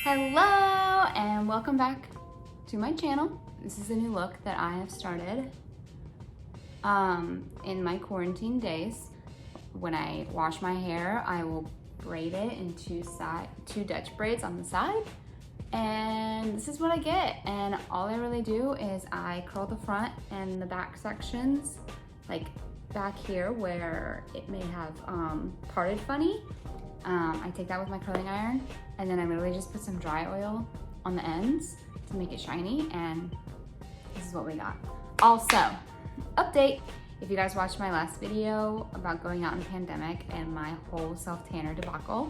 Hello and welcome back to my channel. This is a new look that I have started in my quarantine days. When I wash my hair, I will braid it in two Dutch braids on the side, and this is what I get. And all I really do is I curl the front and the back sections, like back here where it may have parted funny. I take that with my curling iron, and then I literally just put some dry oil on the ends to make it shiny, and this is what we got. Also, update, if you guys watched my last video about going out in the pandemic and my whole self-tanner debacle,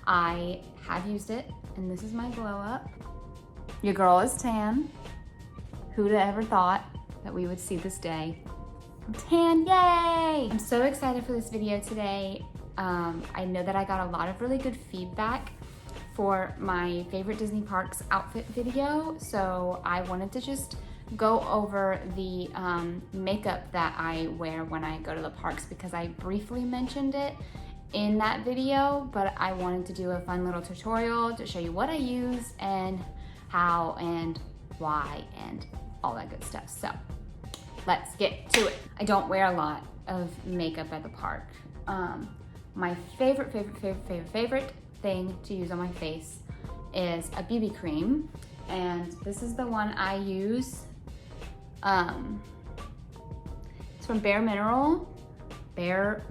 I have used it, and this is my glow up. Your girl is tan. Who'd have ever thought that we would see this day? I'm tan, yay! I'm so excited for this video today. I know that I got a lot of really good feedback for my favorite Disney parks outfit video, so I wanted to just go over the makeup that I wear when I go to the parks, because I briefly mentioned it in that video, but I wanted to do a fun little tutorial to show you what I use and how and why and all that good stuff. So let's get to it. I don't wear a lot of makeup at the park. My favorite thing to use on my face is a BB cream, and this is the one I use. It's from Bare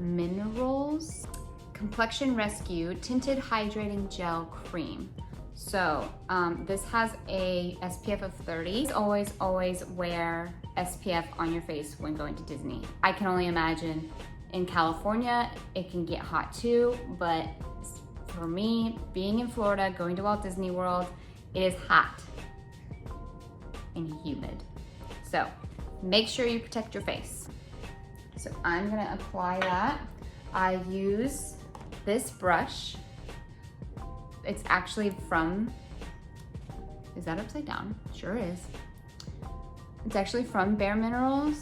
Minerals Complexion Rescue Tinted Hydrating Gel Cream. So this has a SPF of 30. Always wear SPF on your face when going to Disney. I can only imagine in California it can get hot too, but for me, being in Florida, going to Walt Disney World, it is hot and humid. So make sure you protect your face. So I'm gonna apply that. I use this brush. It's actually from, is that upside down? Sure is. It's actually from Bare Minerals,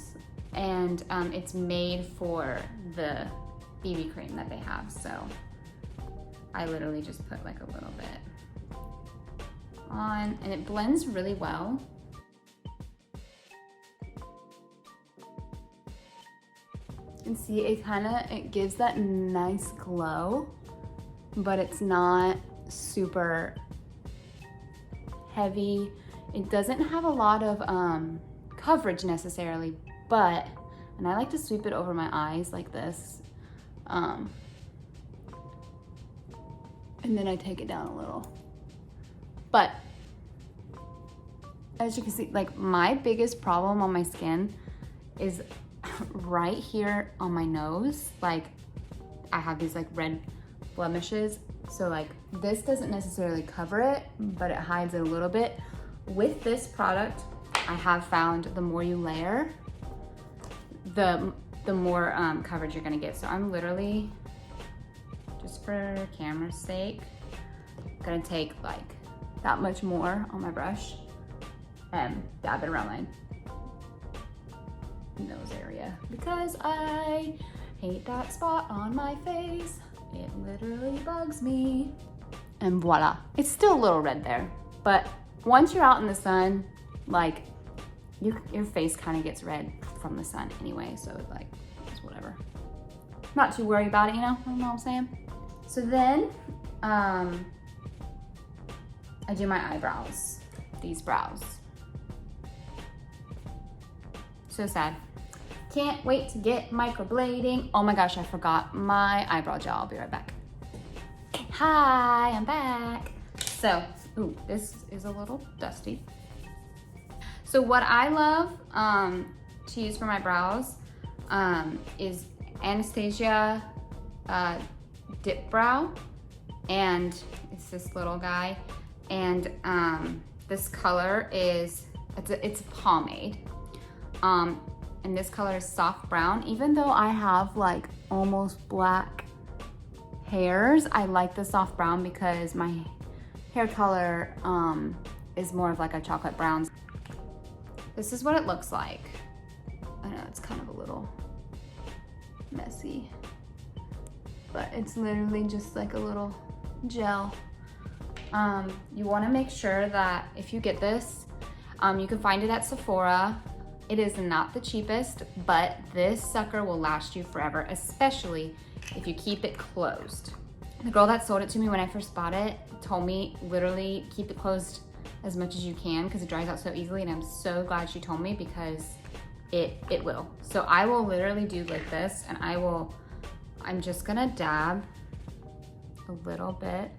and it's made for the BB cream that they have. So I literally just put like a little bit on, and it blends really well. And see, it gives that nice glow, but it's not super heavy. It doesn't have a lot of coverage necessarily, but, and I like to sweep it over my eyes like this. And then I take it down a little. But as you can see, like my biggest problem on my skin is right here on my nose. Like I have these like red blemishes. So like this doesn't necessarily cover it, but it hides it a little bit. With this product, I have found the more you layer, the more coverage you're gonna get. So I'm literally, just for camera's sake, gonna take like that much more on my brush and dab it around my nose area, because I hate that spot on my face. It literally bugs me. And voila, it's still a little red there, but once you're out in the sun, like your face kind of gets red from the sun anyway, so like it's whatever. Not too worried about it, you know what I'm saying? So then I do my eyebrows, these brows. So sad. Can't wait to get microblading. Oh my gosh, I forgot my eyebrow gel. I'll be right back. Hi, I'm back. So, ooh, this is a little dusty. So what I love to use for my brows is Anastasia Dip Brow, and it's this little guy, and this color is, it's a pomade. And this color is soft brown. Even though I have like almost black hairs, I like the soft brown because my hair color is more of like a chocolate brown. This is what it looks like. I know it's kind of a little messy, but it's literally just like a little gel You want to make sure that if you get this, you can find it at Sephora. It is not the cheapest, but this sucker will last you forever, especially if you keep it closed. The girl that sold it to me when I first bought it told me literally keep it closed as much as you can because it dries out so easily, and I'm so glad she told me because it will. So I will literally do like this, and I'm just gonna dab a little bit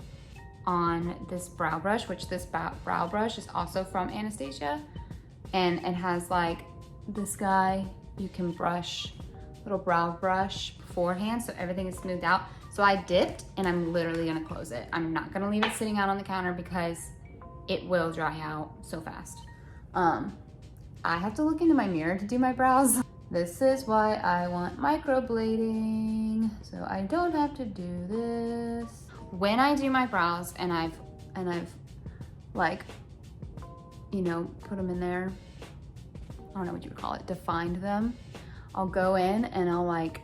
on this brow brush, which this brow brush is also from Anastasia, and it has like this guy, you can brush, little brow brush beforehand so everything is smoothed out. So I dipped, and I'm literally gonna close it. I'm not gonna leave it sitting out on the counter because it will dry out so fast. I have to look into my mirror to do my brows. This is why I want microblading, so I don't have to do this. When I do my brows and I've like, you know, put them in there, I don't know what you would call it, defined them, I'll go in and I'll like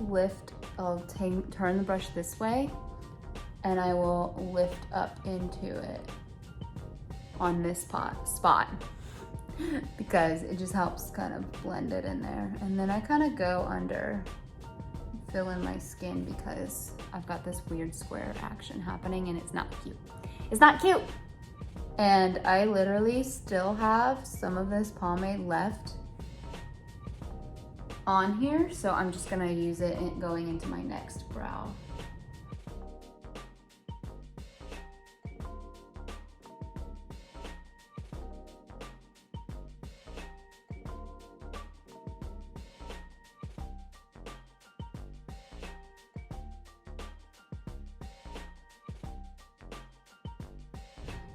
lift, I'll turn the brush this way, and I will lift up into it on this spot because it just helps kind of blend it in there. And then I kind of go under, fill in my skin because I've got this weird square action happening and it's not cute. It's not cute. And I literally still have some of this pomade left on here, so I'm just gonna use it going into my next brow.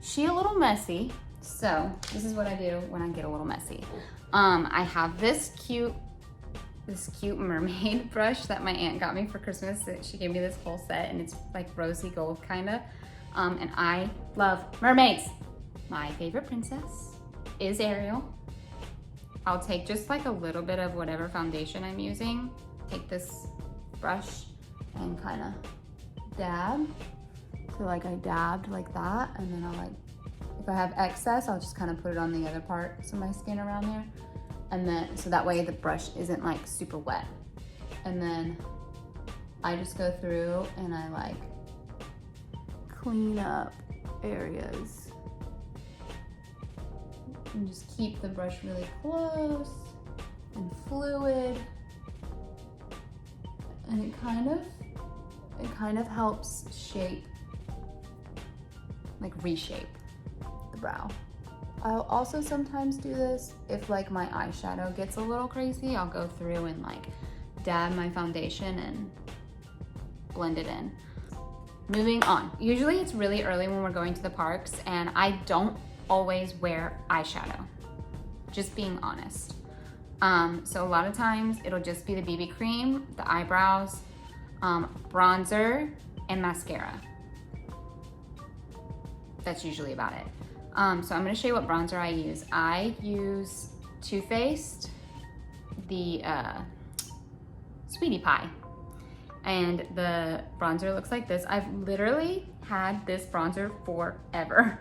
She a little messy, so this is what I do when I get a little messy. I have this cute mermaid brush that my aunt got me for Christmas. She gave me this whole set, and it's like rosy gold kinda. And I love mermaids. My favorite princess is Ariel. I'll take just like a little bit of whatever foundation I'm using, take this brush and kind of dab. So like I dabbed like that, and then I'll like, if I have excess, I'll just kind of put it on the other parts of my skin around there. And then, so that way the brush isn't like super wet. And then I just go through and I like clean up areas. And just keep the brush really close and fluid. And it kind of helps shape, like reshape the brow. I'll also sometimes do this if like my eyeshadow gets a little crazy. I'll go through and like dab my foundation and blend it in. Moving on. Usually it's really early when we're going to the parks, and I don't always wear eyeshadow, just being honest. So a lot of times it'll just be the BB cream, the eyebrows, bronzer, and mascara. That's usually about it. So I'm gonna show you what bronzer I use. I use Too Faced, the Sweetie Pie. And the bronzer looks like this. I've literally had this bronzer forever.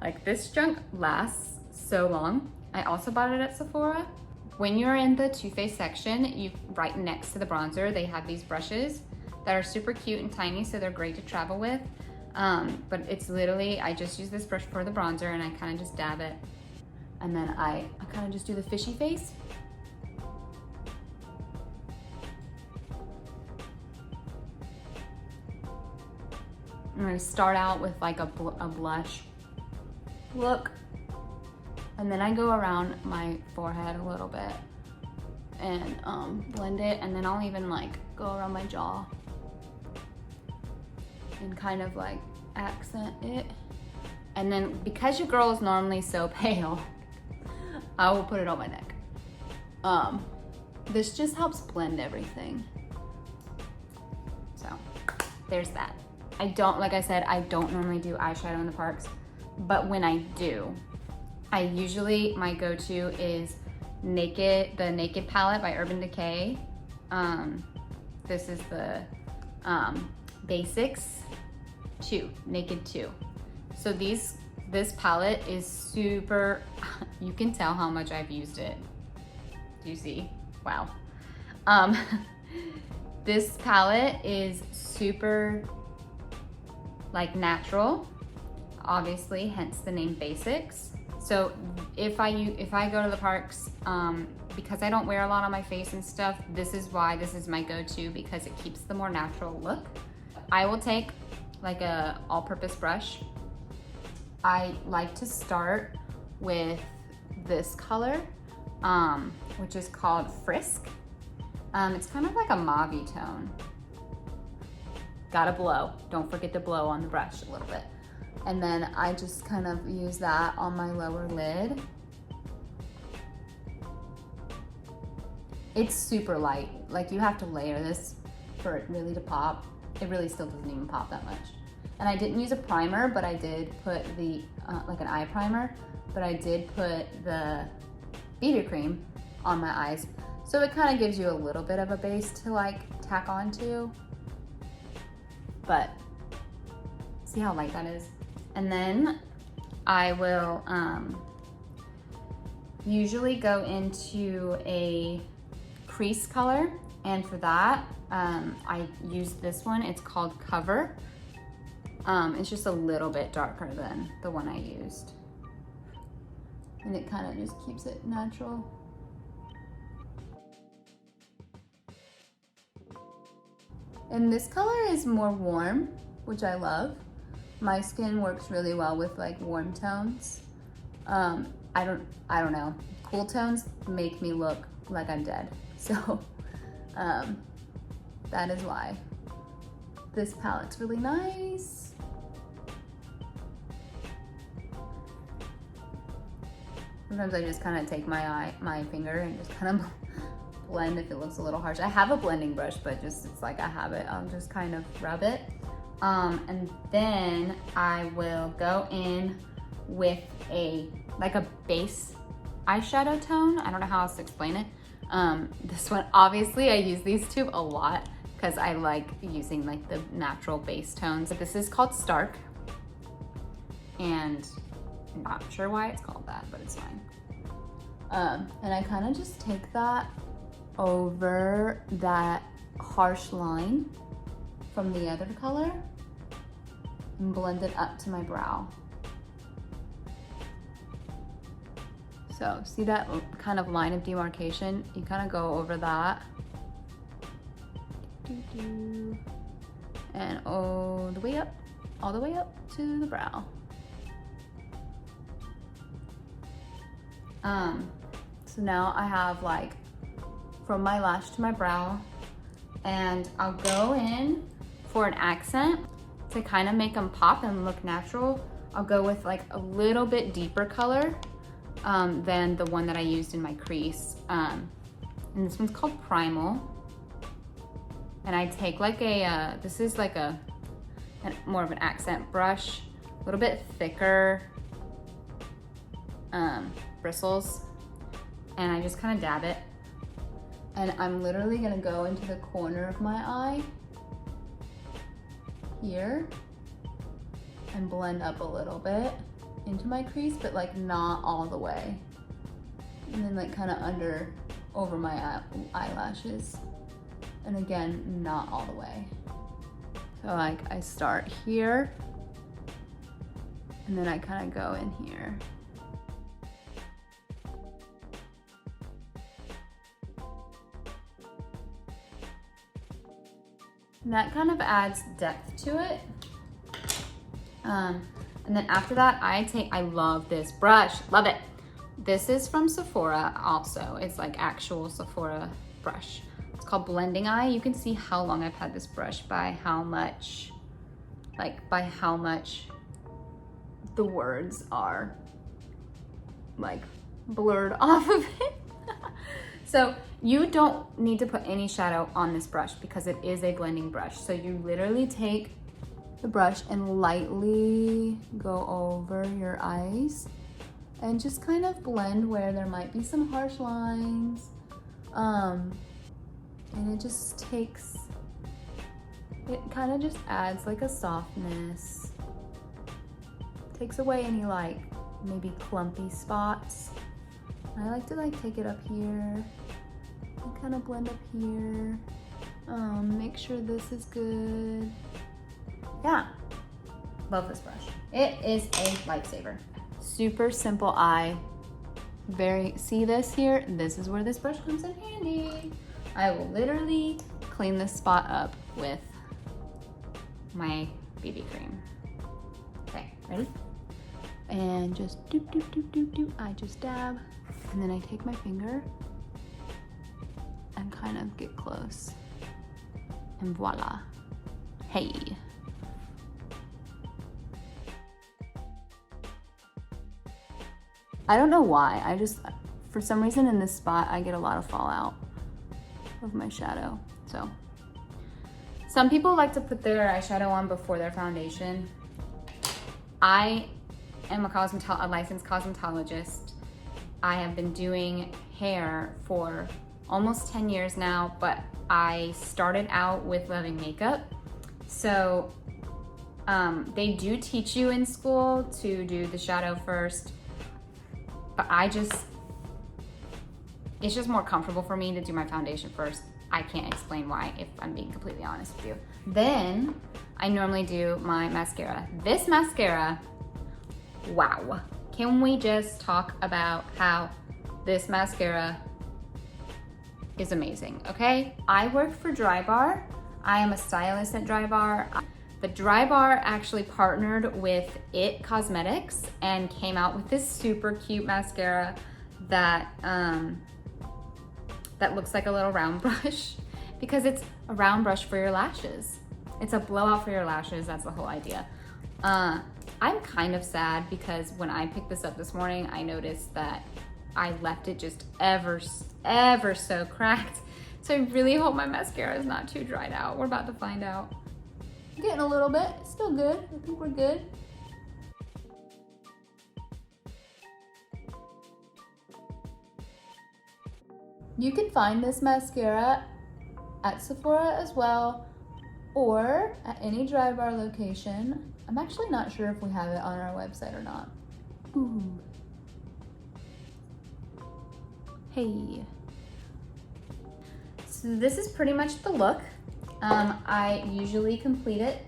Like, this junk lasts so long. I also bought it at Sephora. When you're in the Too Faced section, right next to the bronzer, they have these brushes that are super cute and tiny, so they're great to travel with. But it's literally, I just use this brush for the bronzer, and I kind of just dab it. And then I kind of just do the fishy face. I'm gonna start out with like a blush look. And then I go around my forehead a little bit and blend it. And then I'll even like go around my jaw and kind of like accent it. And then because your girl is normally so pale, I will put it on my neck. This just helps blend everything. So there's that. I don't, like I said, I don't normally do eyeshadow in the parks, but when I do, I usually, my go-to is the Naked palette by Urban Decay. This is the Basics Naked 2. So this palette is super, you can tell how much I've used it. Do you see? Wow. This palette is super like natural, obviously, hence the name Basics. So if I go to the parks, because I don't wear a lot on my face and stuff, this is why this is my go-to, because it keeps the more natural look. I will take like a all-purpose brush. I like to start with this color, which is called Frisk. It's kind of like a mauve-y tone. Gotta blow. Don't forget to blow on the brush a little bit. And then I just kind of use that on my lower lid. It's super light. Like, you have to layer this for it really to pop. It really still doesn't even pop that much. And I didn't use a primer, but I did put the, like an eye primer, but I did put the BB cream on my eyes. So it kind of gives you a little bit of a base to like tack onto. But see how light that is? And then I will usually go into a crease color. And for that, I use this one. It's called Cover. It's just a little bit darker than the one I used. And it kind of just keeps it natural. And this color is more warm, which I love. My skin works really well with like warm tones. I don't know. Cool tones make me look like I'm dead. So that is why. This palette's really nice. Sometimes I just kind of take my finger and just kind of blend if it looks a little harsh. I have a blending brush, but just it's like a habit. I'll just kind of rub it. And then I will go in with like a base eyeshadow tone. I don't know how else to explain it. This one, obviously I use these two a lot because I like using like the natural base tones. This is called Stark, and I'm not sure why it's called that, but it's fine. And I kind of just take that over that harsh line from the other color and blend it up to my brow. So see that kind of line of demarcation? You kind of go over that. And all the way up to the brow. So now I have like from my lash to my brow, and I'll go in for an accent to kind of make them pop and look natural. I'll go with like a little bit deeper color than the one that I used in my crease. And this one's called Primal. And I take like this is like more of an accent brush, a little bit thicker bristles, and I just kind of dab it. And I'm literally gonna go into the corner of my eye here and blend up a little bit into my crease, but like not all the way. And then like kind of over my eyelashes. And again, not all the way. So like I start here and then I kind of go in here. And that kind of adds depth to it. And then after that, I love this brush, love it. This is from Sephora also. It's like actual Sephora brush. It's called Blending Eye. You can see how long I've had this brush by how much the words are like blurred off of it. So you don't need to put any shadow on this brush because it is a blending brush. So you literally take the brush and lightly go over your eyes and just kind of blend where there might be some harsh lines. And it just takes It kind of just adds like a softness. Takes away any like maybe clumpy spots. I like to like take it up here and kind of blend up here. Make sure this is good. Yeah, love this brush. It is a lifesaver. Super simple eye. See this here? This is where this brush comes in handy. I will literally clean this spot up with my BB cream. Okay, ready? And just doop, doop, doop, doop, doop. I just dab. And then I take my finger and kind of get close. And voila. Hey. I don't know why. For some reason in this spot, I get a lot of fallout of my shadow. So, some people like to put their eyeshadow on before their foundation. I am a licensed cosmetologist. I have been doing hair for almost 10 years now, but I started out with loving makeup. So they do teach you in school to do the shadow first, but it's just more comfortable for me to do my foundation first. I can't explain why, if I'm being completely honest with you. Then I normally do my mascara. This mascara, wow. Can we just talk about how this mascara is amazing, okay? I work for Drybar. I am a stylist at Drybar. The Drybar actually partnered with IT Cosmetics and came out with this super cute mascara that that looks like a little round brush because it's a round brush for your lashes. It's a blowout for your lashes, that's the whole idea. I'm kind of sad because when I picked this up this morning, I noticed that I left it just ever so cracked. So I really hope my mascara is not too dried out. We're about to find out. Getting a little bit, still good. I think we're good. You can find this mascara at Sephora as well, or at any Drybar location. I'm actually not sure if we have it on our website or not. Ooh. Hey. So this is pretty much the look. I usually complete it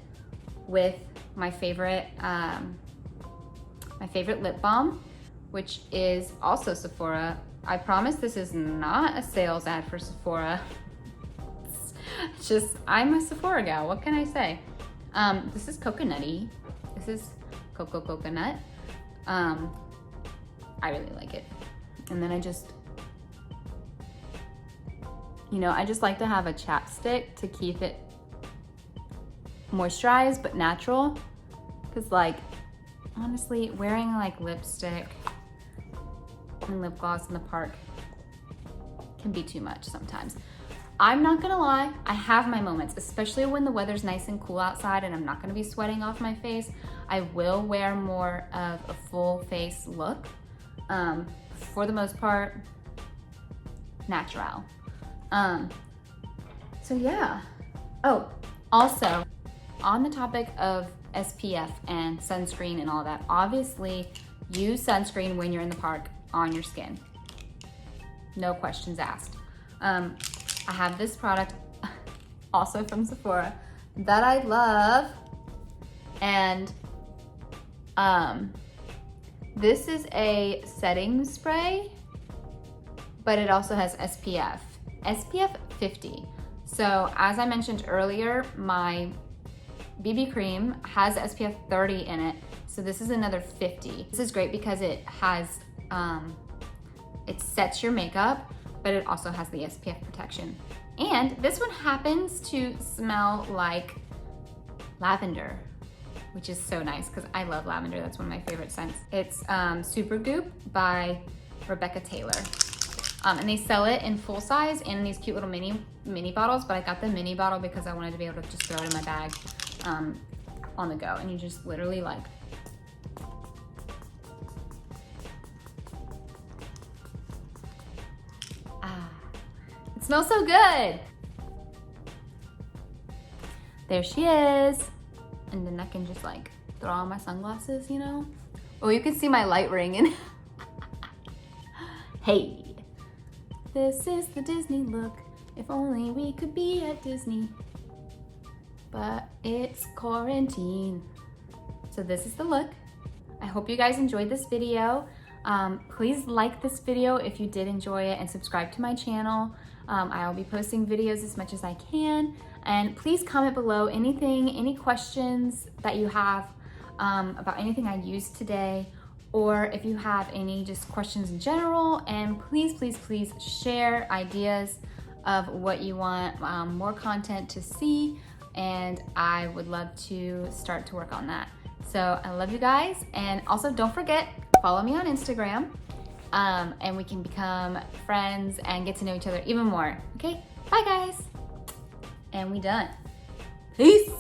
with my favorite lip balm, which is also Sephora. I promise this is not a sales ad for Sephora. It's just, I'm a Sephora gal, what can I say? This is coconutty. This is coconut. I really like it. And then I just like to have a chapstick to keep it moisturized but natural. Cause like, honestly, wearing like lipstick and lip gloss in the park can be too much sometimes. I'm not gonna lie, I have my moments, especially when the weather's nice and cool outside and I'm not gonna be sweating off my face. I will wear more of a full face look. For the most part, natural. So yeah. Oh, also, on the topic of SPF and sunscreen and all that, obviously use sunscreen when you're in the park on your skin. No questions asked. I have this product also from Sephora that I love, and this is a setting spray, but it also has SPF 50. So as I mentioned earlier, my BB cream has SPF 30 in it, so this is another 50. This is great because it has, it sets your makeup, but it also has the SPF protection. And this one happens to smell like lavender, which is so nice because I love lavender. That's one of my favorite scents. It's Super Goop by Rebecca Taylor. And they sell it in full size and in these cute little mini bottles, but I got the mini bottle because I wanted to be able to just throw it in my bag on the go. And you just literally like, it smells so good. there she is. And then I can just like throw on my sunglasses, you know? Oh, you can see my light ring in. Hey, this is the Disney look. If only we could be at Disney. But it's quarantine. So this is the look. I hope you guys enjoyed this video. Please like this video if you did enjoy it and subscribe to my channel. I'll be posting videos as much as I can. And please comment below any questions that you have about anything I used today, or if you have any just questions in general. And please, please, please share ideas of what you want more content to see, and I would love to start to work on that. So I love you guys, and also don't forget, follow me on Instagram, and we can become friends and get to know each other even more. Okay, bye guys. And we done. Peace.